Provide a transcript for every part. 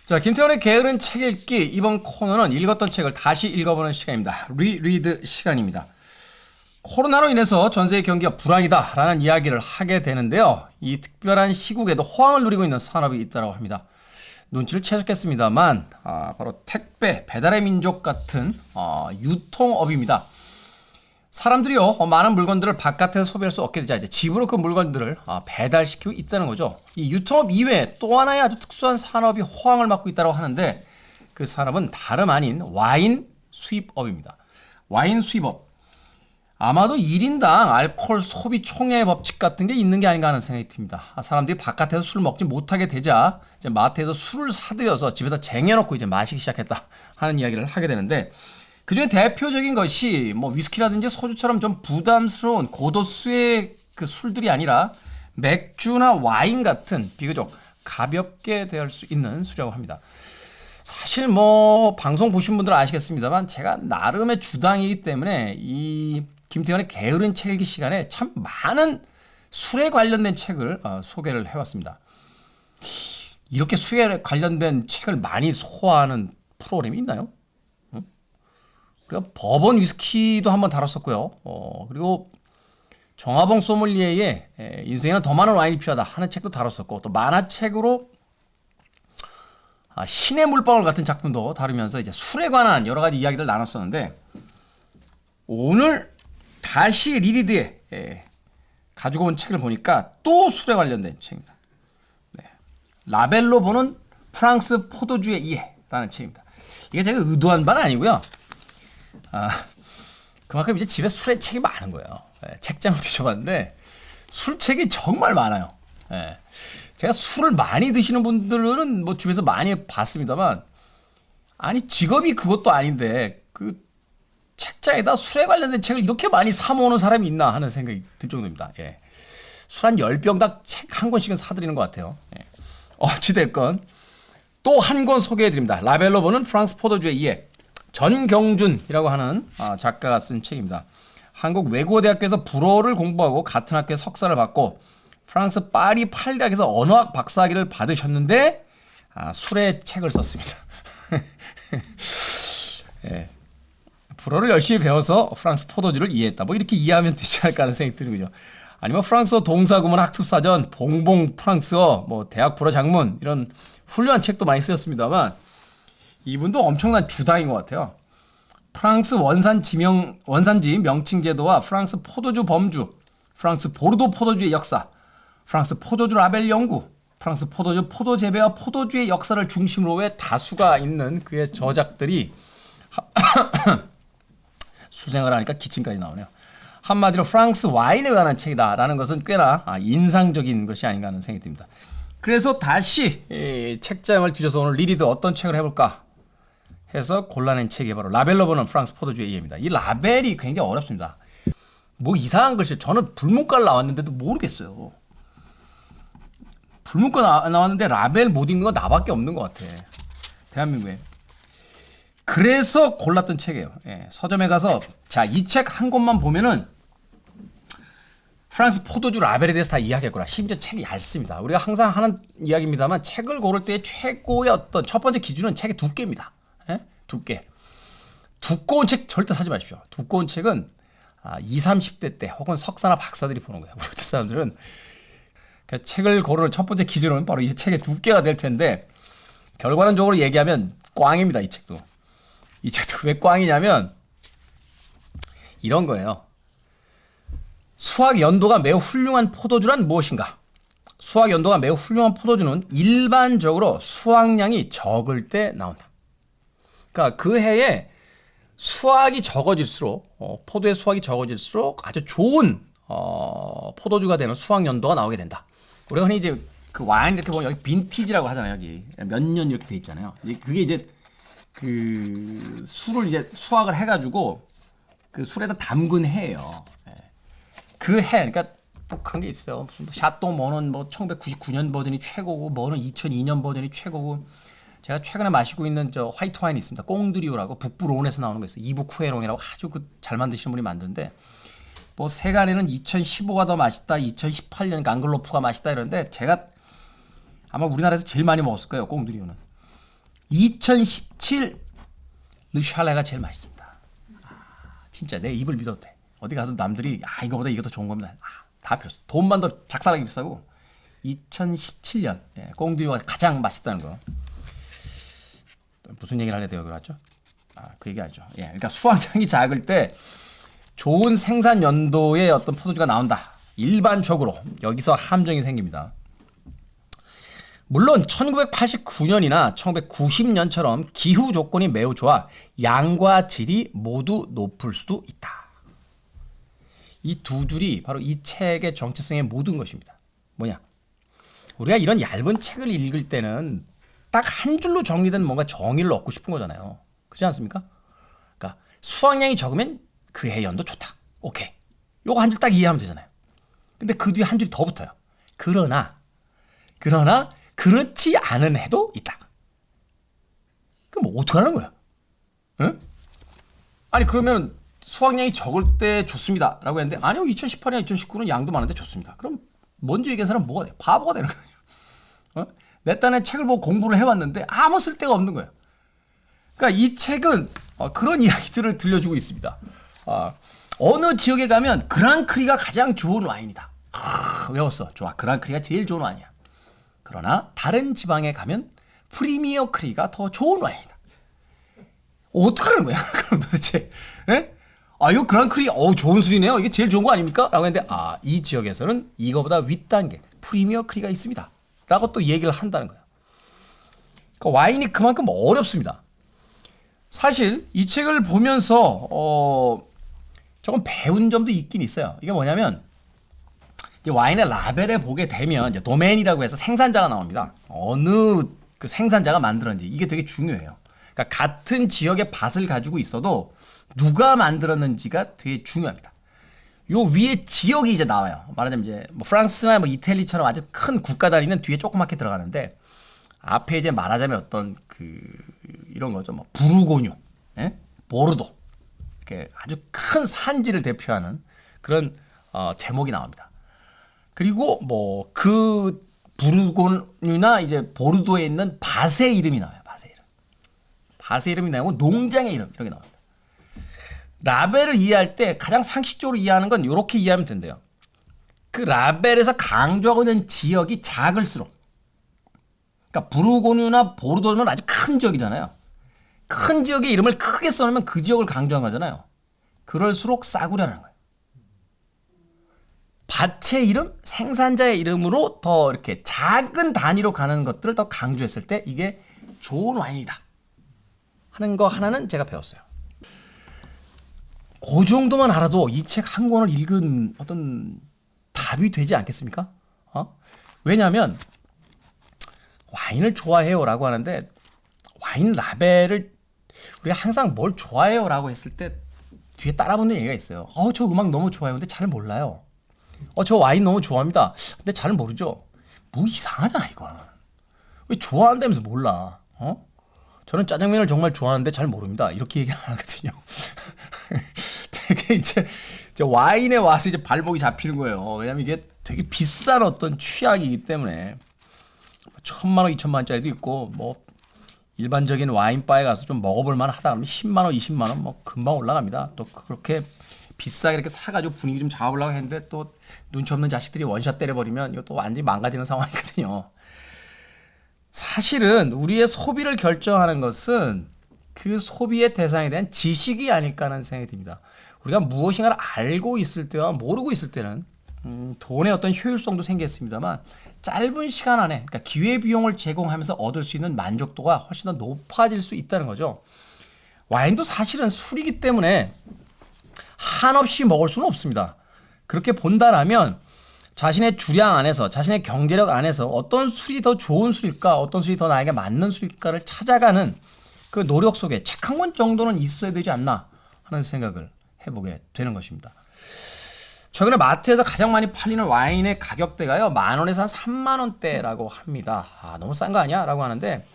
자, 김태원의 게으른 책 읽기. 이번 코너는 읽었던 책을 다시 읽어보는 시간입니다. 리리드 시간입니다. 코로나로 인해서 전세의 경기가 불황이다라는 이야기를 하게 되는데요. 이 특별한 시국에도 호황을 누리고 있는 산업이 있다고 합니다. 눈치를 채셨겠습니다만 바로 택배, 배달의 민족 같은 유통업입니다. 사람들이요, 많은 물건들을 바깥에서 소비할 수 없게 되자 이제 집으로 그 물건들을 배달시키고 있다는 거죠. 이 유통업 이외에 또 하나의 아주 특수한 산업이 호황을 맞고 있다고 하는데, 그 산업은 다름 아닌 와인 수입업입니다. 와인 수입업. 아마도 1인당 알코올 소비 총량의 법칙 같은 게 있는 게 아닌가 하는 생각이 듭니다. 사람들이 바깥에서 술을 먹지 못하게 되자 이제 마트에서 술을 사들여서 집에다 쟁여놓고 이제 마시기 시작했다 하는 이야기를 하게 되는데, 그중에 대표적인 것이 뭐 위스키라든지 소주처럼 좀 부담스러운 고도수의 그 술들이 아니라 맥주나 와인 같은 비교적 가볍게 대할 수 있는 술이라고 합니다. 사실 뭐 방송 보신 분들은 아시겠습니다만 제가 나름의 주당이기 때문에 이 김태현의 게으른 책 읽기 시간에 참 많은 술에 관련된 책을 소개를 해왔습니다. 이렇게 술에 관련된 책을 많이 소화하는 프로그램이 있나요? 그리고 버번 위스키도 한번 다뤘었고요. 그리고 정화봉 소믈리에의 인생에는 더 많은 와인이 필요하다 하는 책도 다뤘었고, 또 만화책으로 신의 물방울 같은 작품도 다루면서 이제 술에 관한 여러 가지 이야기를 나눴었는데, 오늘 다시 리리드에 가지고 온 책을 보니까 또 술에 관련된 책입니다. 네. 라벨로 보는 프랑스 포도주의 이해라는 책입니다. 이게 제가 의도한 바는 아니고요. 그만큼 이제 집에 술의 책이 많은 거예요. 책장을 뒤져봤는데 술책이 정말 많아요. 제가 술을 많이 드시는 분들은 뭐 집에서 많이 봤습니다만, 아니 직업이 그것도 아닌데 그 책장에다 술에 관련된 책을 이렇게 많이 사 모으는 사람이 있나 하는 생각이 들 정도입니다. 술 한 10병당 책 한 권씩은 사드리는 것 같아요. 어찌됐건 또 한 권 소개해드립니다. 라벨로 보는 프랑스 포도주의 이해. 전경준이라고 하는 작가가 쓴 책입니다. 한국 외국어대학교에서 불어를 공부하고 같은 학교에서 석사를 받고 프랑스 파리 8대학에서 언어학 박사학위를 받으셨는데 술의 책을 썼습니다. 불어를 열심히 배워서 프랑스 포도주를 이해했다. 뭐 이렇게 이해하면 되지 않을까 하는 생각이 들군요. 아니면 프랑스어 동사구문 학습사전, 봉봉 프랑스어, 뭐 대학 불어 작문 이런 훌륭한 책도 많이 쓰였습니다만, 이분도 엄청난 주당인 것 같아요. 프랑스 원산지 명칭 제도와 프랑스 포도주 범주, 프랑스 보르도 포도주의 역사, 프랑스 포도주 라벨 연구, 프랑스 포도주 포도 재배와 포도주의 역사를 중심으로의 다수가 있는 그의 저작들이 수생을 하니까 기침까지 나오네요. 한마디로 프랑스 와인에 관한 책이다라는 것은 꽤나 인상적인 것이 아닌가 하는 생각이 듭니다. 그래서 다시 책장을 뒤져서 오늘 리리드 어떤 책을 해볼까 해서 골라낸 책이 바로 라벨로 보는 프랑스 포도주의 이해입니다. 이 라벨이 굉장히 어렵습니다. 뭐 이상한 글씨, 저는 불문과를 나왔는데도 모르겠어요. 불문과 나왔는데 라벨 못 읽는 건 나밖에 없는 것 같아, 대한민국에. 그래서 골랐던 책이에요. 서점에 가서 자, 이 책 한 권만 보면은 프랑스 포도주 라벨에 대해서 다 이야기했구나. 심지어 책이 얇습니다. 우리가 항상 하는 이야기입니다만, 책을 고를 때 최고의 어떤 첫 번째 기준은 책의 두께입니다. 두께. 두꺼운 책 절대 사지 마십시오. 두꺼운 책은 20, 30대 때 혹은 석사나 박사들이 보는 거예요. 우리 같은 사람들은 책을 고르는 첫 번째 기준은 바로 이 책의 두께가 될 텐데, 결과론적으로 얘기하면 꽝입니다. 이 책도. 이 책도 왜 꽝이냐면 이런 거예요. 수확 연도가 매우 훌륭한 포도주란 무엇인가? 수확 연도가 매우 훌륭한 포도주는 일반적으로 수확량이 적을 때 나온다. 그러니까 그 해에 수확이 적어질수록 포도의 수확이 적어질수록 아주 좋은 포도주가 되는 수확 연도가 나오게 된다. 우리가 흔히 이제 그 와인 이렇게 보면 여기 빈티지라고 하잖아요. 여기 몇 년 이렇게 돼 있잖아요. 그게 이제 그 술을 이제 수확을 해가지고 그 술에다 담근 해예요. 그 해, 그러니까 뭐 그런 게 있어요. 무슨 샤또 뭐는 뭐 1999년 버전이 최고고, 뭐는 2002년 버전이 최고고. 제가 최근에 마시고 있는 저 화이트 와인이 있습니다. 꽁드리오라고 북부 론에서 나오는 거 있어요. 이북 후에롱이라고 아주 그 잘 만드시는 분이 만드는데, 뭐 세간에는 2015가 더 맛있다, 2018년 강글로프가 맛있다 이러는데 제가 아마 우리나라에서 제일 많이 먹었을 거예요. 꽁두리오는 2017 르샬레가 제일 맛있습니다. 진짜 내 입을 믿어도 돼. 어디 가서 남들이 이거보다 이게 더 좋은 겁니다. 다 필요 없어. 돈만 더 작살나게 비싸고 2017년 꽁두리오가 가장 맛있다는 거. 무슨 얘기를 하려고 여기 왔죠? 그 얘기 알죠. 그러니까 수확량이 작을 때 좋은 생산 연도의 어떤 포도주가 나온다. 일반적으로 여기서 함정이 생깁니다. 물론 1989년이나 1990년처럼 기후 조건이 매우 좋아 양과 질이 모두 높을 수도 있다. 이 두 줄이 바로 이 책의 정체성의 모든 것입니다. 뭐냐? 우리가 이런 얇은 책을 읽을 때는 딱 한 줄로 정리된 뭔가 정의를 얻고 싶은 거잖아요. 그렇지 않습니까? 그러니까 수확량이 적으면 그 해 연도 좋다. 오케이. 요거 한 줄 딱 이해하면 되잖아요. 근데 그 뒤에 한 줄이 더 붙어요. 그러나 그렇지 않은 해도 있다. 그럼 뭐 어떡하라는 거야? 응? 아니 그러면 수확량이 적을 때 좋습니다 라고 했는데 아니요 2018년 2019는 양도 많은데 좋습니다. 그럼 먼저 얘기한 사람은 뭐가 돼? 바보가 되는 거예요. 내 딴에 책을 보고 공부를 해왔는데 아무 쓸데가 없는 거예요. 그러니까 이 책은 그런 이야기들을 들려주고 있습니다. 어느 지역에 가면 그랑크리가 가장 좋은 와인이다. 외웠어. 좋아. 그랑크리가 제일 좋은 와인이야. 그러나 다른 지방에 가면 프리미어 크리가 더 좋은 와인이다. 어떡하는 거야? 그럼 도대체? 이거 그랑크리 좋은 술이네요. 이게 제일 좋은 거 아닙니까? 라고 했는데 이 지역에서는 이거보다 윗단계 프리미어 크리가 있습니다. 라고 또 얘기를 한다는 거예요. 그러니까 와인이 그만큼 어렵습니다. 사실 이 책을 보면서 조금 배운 점도 있긴 있어요. 이게 뭐냐면 이제 와인의 라벨에 보게 되면 이제 도메인이라고 해서 생산자가 나옵니다. 어느 그 생산자가 만들었는지 이게 되게 중요해요. 그러니까 같은 지역의 밭을 가지고 있어도 누가 만들었는지가 되게 중요합니다. 요 위에 지역이 이제 나와요. 말하자면 이제 뭐 프랑스나 뭐 이태리처럼 아주 큰 국가 단위는 뒤에 조그맣게 들어가는데 앞에 이제 말하자면 어떤 이런 거죠. 뭐 부르고뉴, 보르도 이렇게 아주 큰 산지를 대표하는 그런 제목이 나옵니다. 그리고 뭐 그 부르고뉴나 이제 보르도에 있는 밭의 이름이 나와요. 밭의 이름이 나오고 농장의 이름 이런 게 나옵니다. 라벨을 이해할 때 가장 상식적으로 이해하는 건 이렇게 이해하면 된대요. 그 라벨에서 강조하고 있는 지역이 작을수록 그러니까 부르고뉴나 보르도는 아주 큰 지역이잖아요. 큰 지역의 이름을 크게 써놓으면 그 지역을 강조한 거잖아요. 그럴수록 싸구려라는 거예요. 밭의 이름, 생산자의 이름으로 더 이렇게 작은 단위로 가는 것들을 더 강조했을 때 이게 좋은 와인이다 하는 거 하나는 제가 배웠어요. 그 정도만 알아도 이 책 한 권을 읽은 어떤 답이 되지 않겠습니까? 왜냐하면 와인을 좋아해요 라고 하는데 와인 라벨을 우리가 항상 뭘 좋아해요 라고 했을 때 뒤에 따라붙는 얘기가 있어요. 저 음악 너무 좋아해요. 근데 잘 몰라요. 저 와인 너무 좋아합니다. 근데 잘 모르죠. 뭐 이상하잖아 이거는. 왜 좋아한다면서 몰라. 저는 짜장면을 정말 좋아하는데 잘 모릅니다. 이렇게 얘기 안 하거든요. 되게 이제 와인에 와서 이제 발목이 잡히는 거예요. 왜냐면 이게 되게 비싼 어떤 취향이기 때문에 1,000만 원, 2,000만 원짜리도 있고 뭐 일반적인 와인바에 가서 좀 먹어볼 만하다 그러면 10만 원, 20만 원 뭐 금방 올라갑니다. 또 그렇게 비싸게 이렇게 사가지고 분위기 좀 잡아보려고 했는데 또 눈치 없는 자식들이 원샷 때려버리면 이거 또 완전히 망가지는 상황이거든요. 사실은 우리의 소비를 결정하는 것은 그 소비의 대상에 대한 지식이 아닐까 하는 생각이 듭니다. 우리가 무엇인가를 알고 있을 때와 모르고 있을 때는 돈의 어떤 효율성도 생겼습니다만 짧은 시간 안에 그러니까 기회비용을 제공하면서 얻을 수 있는 만족도가 훨씬 더 높아질 수 있다는 거죠. 와인도 사실은 술이기 때문에 한없이 먹을 수는 없습니다. 그렇게 본다라면 자신의 주량 안에서 자신의 경제력 안에서 어떤 술이 더 좋은 술일까 어떤 술이 더 나에게 맞는 술일까를 찾아가는 그 노력 속에 책 한 권 정도는 있어야 되지 않나 하는 생각을 해보게 되는 것입니다. 최근에 마트에서 가장 많이 팔리는 와인의 가격대가요 10,000원에서 한 30,000원대라고 합니다. 너무 싼 거 아니야? 라고 하는데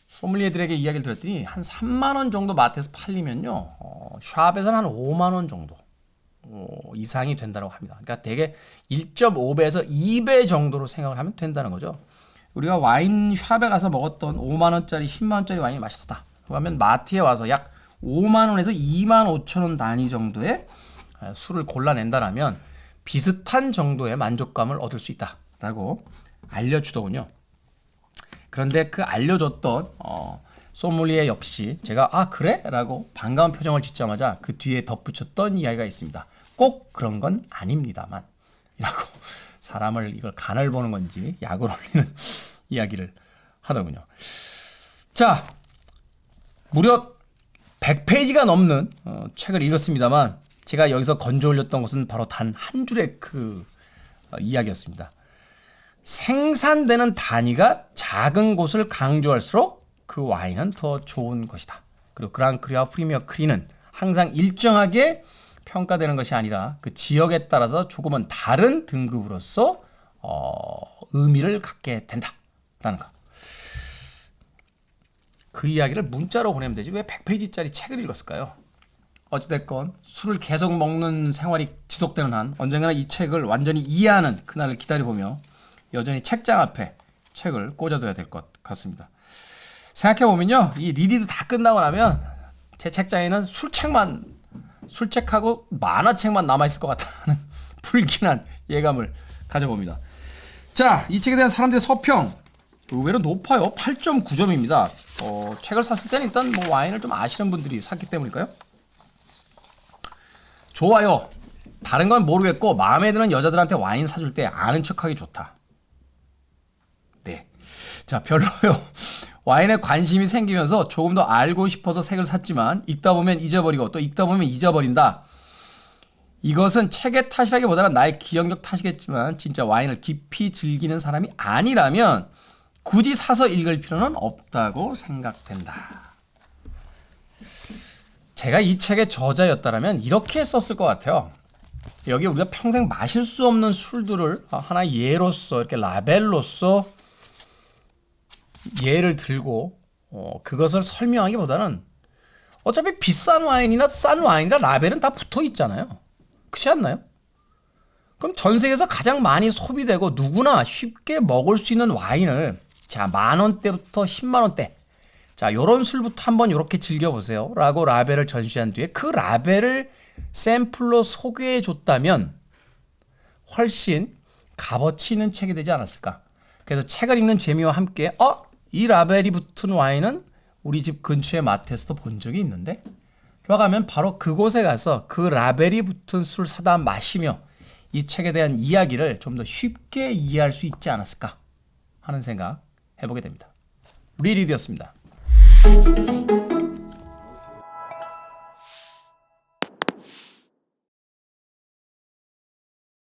소믈리에들에게 이야기를 들었더니 한 30,000원 정도 마트에서 팔리면요 샵에서는 한 50,000원 정도 이상이 된다고 합니다. 그러니까 대개 1.5배에서 2배 정도로 생각을 하면 된다는 거죠. 우리가 와인샵에 가서 먹었던 5만 원짜리, 10만 원짜리 와인이 맛있었다. 그러면 마트에 와서 약 5만 원에서 2만 5천 원 단위 정도의 술을 골라낸다라면 비슷한 정도의 만족감을 얻을 수 있다라고 알려주더군요. 그런데 그 알려줬던 소믈리에 역시 제가 아 그래? 라고 반가운 표정을 짓자마자 그 뒤에 덧붙였던 이야기가 있습니다. 꼭 그런 건 아닙니다만 이라고 사람을 이걸 간을 보는 건지 약을 올리는 이야기를 하더군요. 자, 무려 100페이지가 넘는 책을 읽었습니다만 제가 여기서 건져 올렸던 것은 바로 단 한 줄의 그 이야기였습니다. 생산되는 단위가 작은 곳을 강조할수록 그 와인은 더 좋은 것이다. 그리고 그랑크리와 프리미어 크리는 항상 일정하게 평가되는 것이 아니라 그 지역에 따라서 조금은 다른 등급으로서 의미를 갖게 된다라는 거. 그 이야기를 문자로 보내면 되지 왜 100페이지짜리 책을 읽었을까요? 어찌됐건 술을 계속 먹는 생활이 지속되는 한 언젠가는 이 책을 완전히 이해하는 그날을 기다려보며 여전히 책장 앞에 책을 꽂아둬야 될 것 같습니다. 생각해보면요. 이 리리드 다 끝나고 나면 제 책장에는 술책하고 만화책만 남아있을 것 같다는 불길한 예감을 가져봅니다. 자, 이 책에 대한 사람들의 서평 의외로 높아요. 8.9점입니다. 책을 샀을 때는 일단 뭐 와인을 좀 아시는 분들이 샀기 때문일까요? 좋아요. 다른 건 모르겠고 마음에 드는 여자들한테 와인 사줄 때 아는 척하기 좋다. 네. 자, 별로요. 와인에 관심이 생기면서 조금 더 알고 싶어서 책을 샀지만 읽다 보면 잊어버리고 또 읽다 보면 잊어버린다. 이것은 책의 탓이라기보다는 나의 기억력 탓이겠지만 진짜 와인을 깊이 즐기는 사람이 아니라면 굳이 사서 읽을 필요는 없다고 생각된다. 제가 이 책의 저자였다면 이렇게 썼을 것 같아요. 여기 우리가 평생 마실 수 없는 술들을 하나의 예로서 이렇게 라벨로서 예를 들고 그것을 설명하기보다는 어차피 비싼 와인이나 싼 와인이나 라벨은 다 붙어 있잖아요. 그렇지 않나요? 그럼 전 세계에서 가장 많이 소비되고 누구나 쉽게 먹을 수 있는 와인을 자, 10,000원대부터 100,000원대 자, 요런 술부터 한번 요렇게 즐겨보세요 라고 라벨을 전시한 뒤에 그 라벨을 샘플로 소개해 줬다면 훨씬 값어치 있는 책이 되지 않았을까. 그래서 책을 읽는 재미와 함께 이 라벨이 붙은 와인은 우리 집 근처의 마트에서도 본 적이 있는데 들어가면 바로 그곳에 가서 그 라벨이 붙은 술을 사다 마시며 이 책에 대한 이야기를 좀 더 쉽게 이해할 수 있지 않았을까 하는 생각 해보게 됩니다. 리리드였습니다.